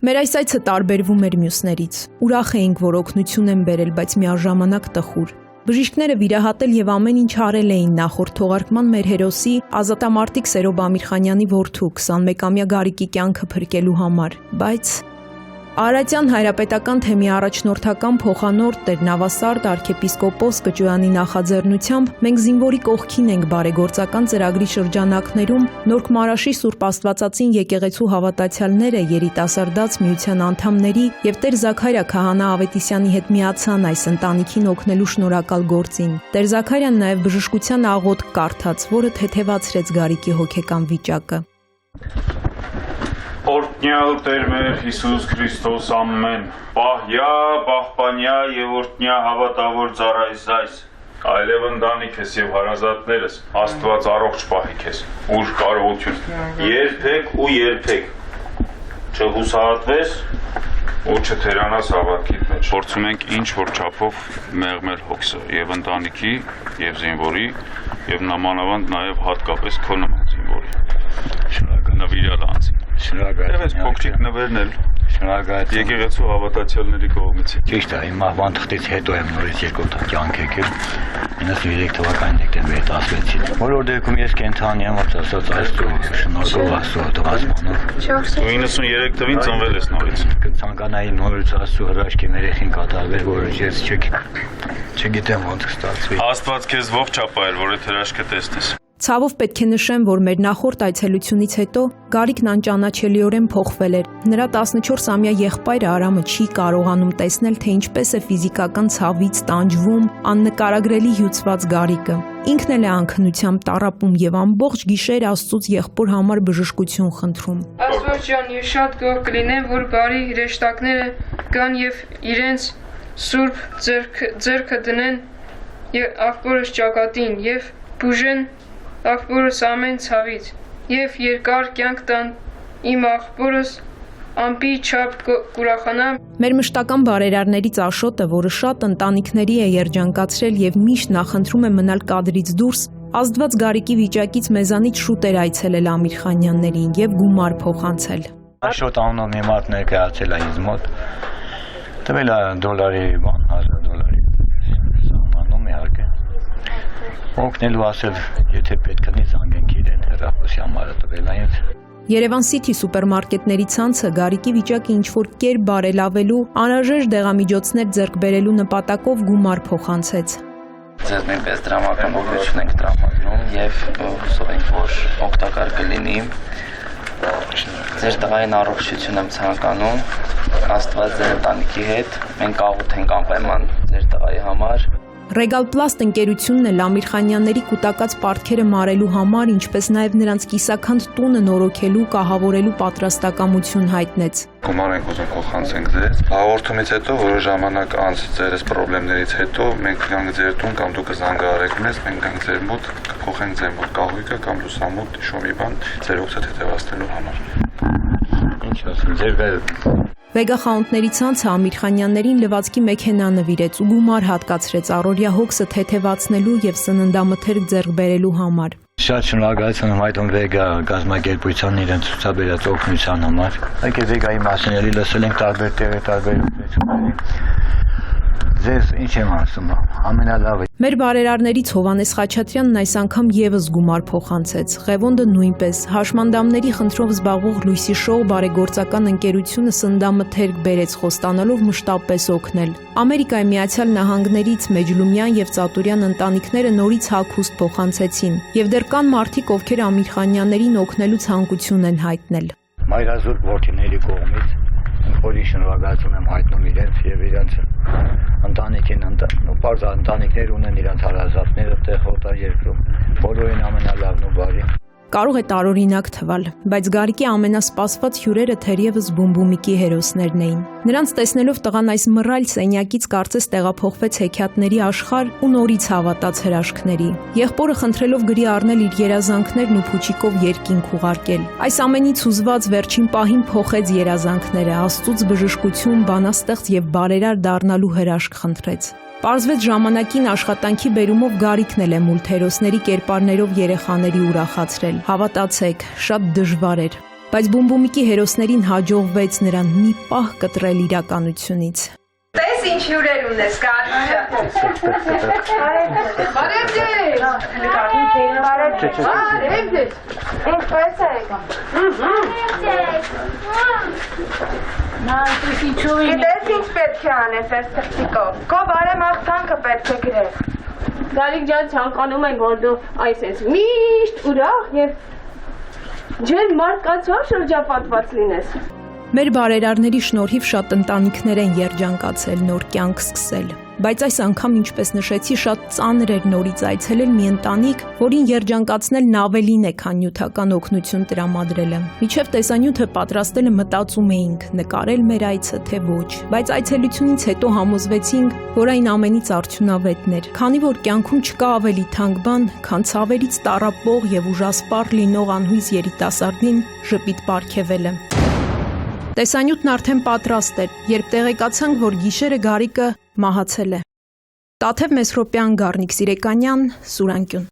Մեր այս այցը տարբերվում էր մյուսներից։ Ուրախ էինք, որ օգնություն են բերել, բայց միաժամանակ տխուր։ Բժիշկները վիրահատել եւ ամեն ինչ արել էին նախորդ թողարկման մեր հերոսի ազատամարտիկ Սերոբ Ամիրխանյանի որդու 21-ամյա Գարիկի կյանքը փրկելու համար, բայց Արարատյան հայրապետական թեմի առաջնորդական փոխանորդ Տեր Նավասարդ arczepiskopos Կճոյանի նախաձեռնությամբ մենք զինվորի կողքին ենք բարեգործական ծրագրի շրջանակներում Նորք Մարաշի Սուրբ Աստվածածին եկեղեցու հավատացյալները երիտասարդաց միության անդամների եւ Տեր Զաքարիա Քահանա Ավետիսյանի հետ միացան այս ընտանիքին օգնելու շնորհակալ գործին։ Տեր Զաքարիան նաեւ բժշկության աղոթք կարդաց, որը թեթևացրեց Գարիկի հոգեկան վիճակը։ Օրհնյալ Տեր մեր Հիսուս Քրիստոս ամեն, պահյա, պահպանյա եւ օրհնյա հավատավոր ծառայիս այս, այլև ընտանիքս եւ հարազատներս, Աստված առողջ պահի քեզ, ուր կարողություն, երբեք ու երբեք չհուսահատվես ու չթերանաս հավատքիդ մեջ։ Փորձում ենք ինչ որ չափով մեղմել հոգսը եւ ընտանիքի եւ զինվորի եւ նամանավանդ նաեւ հատկապես քո նման զինվորի։ Շնորհակալ նվիրյալ անձին։ Շնորհակալ փոքրիկ նվերն էլ շնորհակալ եկեղեցու հավատացյալների կողմից։ Ճիշտ է, իմ մահվան թղթից հետո եմ նորից երկու կյանք եկել 93 թվականի դեկտեմբերի 16-ին։ Բոլոր դեպքում ես կենթանի եմ, ոնց ասած, Աստծո շնորհով Աստծո տղասմանով։ Դու 93 թվին ծնվել ես նորից։ Կցանկանայի նորից Աստծո հրաշքի երեխին կատարվել, որը ես չգիտեմ ոնց կստացվի։ Աստված քեզ ողջ ապահել, որ այդ հրաշքը տեսնես։ Ցավով պետք է նշեմ, որ մեր նախորդ այցելությունից հետո Գարիկն անճանաչելիորեն փոխվել էր։ Նրա 14-ամյա եղբայրը Արամը չի կարողանում տեսնել, թե ինչպես է ֆիզիկական ցավից տանջվում աննկարագրելի հյուծված Գարիկը։ Ինքն էլ է անքնությամբ տառապում եւ ամբողջ գիշեր Աստծուց եղբոր համար բժշկություն խնդրում։ Աստված ջան, ես շատ գոհ կլինեմ, որ բարի հրեշտակները կան եւ իրենց սուրբ ձեռքը դնեն եւ աղբորս ճակատին եւ բուժեն աղբորս ամեն ցավից եւ երկար կյանք տան իմ աղբորս ամպի չափ կուրախանա։ Մեր մշտական բարերարներից Աշոտը, որը շատ ընտանիքների է երջանկացրել եւ միշտ նախընտրում է մնալ կադրից դուրս, ազդված Գարիկի վիճակից մեզանից շուտ էր այցելել Ամիրխանյաններին եւ գումար փոխանցել։ Աշոտ անունով մի մարդ ներկայացել է ինձ մոտ, տվել է $1000 սահմանում իհարկե։ Օգնելու ասել, եթե պետք լինի զանգենք իրեն, հեռախոսի համարը տվել է ինձ։ Երևան City սուպերմարկետների ցանցը Գարիկի վիճակը ինչ-որ կերպ բարելավելու, անհրաժեշտ դեղամիջոցներ ձեռք բերելու նպատակով գումար փոխանցեց։ Ձեզ նույնպես դրամական օգնություն ենք տրամադրում եւ հուսով ենք, որ օգտակար կլինի։ Ձեր տղային առողջություն եմ ցանկանում, Աստված ձեր ընտանիքի հետ, մենք աղոթ ենք անպայման ձեր տղայի համար։ Regal Plast ընկերությունն էլ Ամիրխանյանների կուտակած պարտքերը մարելու համար, ինչպես նաև նրանց կիսաքանդ տունը նորոգելու, կահավորելու պատրաստակամություն հայտնեց։ Գումար ենք ուզում փոխանցենք ձեզ։ Հաղորդումից հետո որոշ ժամանակ անց ձեր պրոբլեմներից հետո մենք գանք ձեր տուն կամ դուք կզանգահարեք մեզ, մենք գանք ձեր մոտ, կփոխենք ձեր մոտ կահույքը կամ լուսամուտ շոմի բան ձեր օգտը թեթևացնելու համար։ Ինչ ասեմ, ձեր Վեգա խանութների ցանցը Ամիրխանյաններին լվացքի մեքենա նվիրեց ու գումար հատկացրեց առօրյա հոգսը թեթևացնելու եւ սննդամթերք ձեռք բերելու համար։ Շատ շնորհակալություն եմ հայտնում Վեգա գազམ་ակերպությանն իրենց ցուցաբերած օգնության համար։ Եկեք Վեգայի մասին էլի լսել ենք տարբեր տեղի տարբեր օգնությունների։ Ձեզ ինչ եմ ասում, ամենալավը։ Մեր բարերարներից Հովանես Խաչատրյանն այս անգամ եւս գումար փոխանցեց։ Ղևոնդը նույնպես հաշմանդամների խնդրով զբաղվող Լույսի Շոու բարեգործական ընկերությունը սննդամթերք բերեց խոստանալով մշտապես օգնել։ Ամերիկայի Միացյալ Նահանգներից Մեջլումյան եւ Ծատուրյան ընտանիքները նորից հագուստ փոխանցեցին եւ դեռ կան մարդիկ, ովքեր Ամիրխանյաններին օգնելու ցանկություն են հայտնել։ Մայրազուրկ որդիների կողմից Խորին շնորհակալություն եմ հայտնում իրենց եւ իրենց ընտանիքին, պարզ ընտանիքներ ունեն իրենց հարազատները տեղ օտար երկրում, բոլորին ամենալավն ու բարին։ Կարող է տարօրինակ թվալ, բայց Գարիկի ամենասպասված հյուրերը թերևս Բումբումիկի հերոսներն էին։ Նրանց տեսնելով տղան այս մռայլ սենյակից կարծես տեղափոխվեց հեքիաթների աշխարհ ու նորից հավատաց հրաշքների։ Եղբորը խնդրելով գրի առնել իր երազանքներն ու փուչիկով երկինք ուղարկել։ Այս ամենից հուզված վերջին պահին փոխեց երազանքները, Աստծուց բժշկություն, բանաստեղծ եւ բարերար դառնալու հրաշք խնդրեց։ Պարզվեց ժամանակին աշխատանքի բերումով Գարիկն էլ է մուլտհերոսների կերպարներով երեխաների ուրախացրել։ Հավատացեք, շատ դժվար էր։ Բայց բումբումիկի հերոսներին հաջողվեց նրան մի պահ կտրել իրականությունից։ Տես ինչ հյուրեր ունես, Կարմիրը։ Բարև ձեզ։ Ինչպես եք։ Գիտես ինչ պետք է անես այս թղթիկով։ Քո բարեմաղթանքը պետք է գրես։ Գարիկ ջան, ցանկանում ենք, որ դու այսպես միշտ ուրախ եւ ջերմ մարդկանցով շրջապատված լինես։ Մեր բարերարների շնորհիվ շատ ընտանիքներ են երջանկացել, նոր կյանք սկսել։ Բայց այս անգամ, ինչպես նշեցի, շատ ծանր էր նորից այցելել մի ընտանիք, որին երջանկացնելն ավելին է, քան նյութական օգնություն տրամադրելը։ Մինչև տեսանյութը պատրաստելը մտածում էինք, նկարել մեր այցը, թե ոչ։ Բայց այցելությունից հետո համոզվեցինք, որ այն ամենից արդյունավետն էր, քանի որ կյանքում չկա ավելի թանկ բան, քան ցավերից տառապող եւ ուժասպառ լինող անհույս երիտասարդին ժպիտ պարգևելը։ Տեսանյութն արդեն պատրաստ էր, երբ տեղեկացանք, որ գիշերը Գարիկը մահացել է։ Տաթև Մեսրոպյան, Գառնիկ Սիրեկանյան, Սուրանկյուն։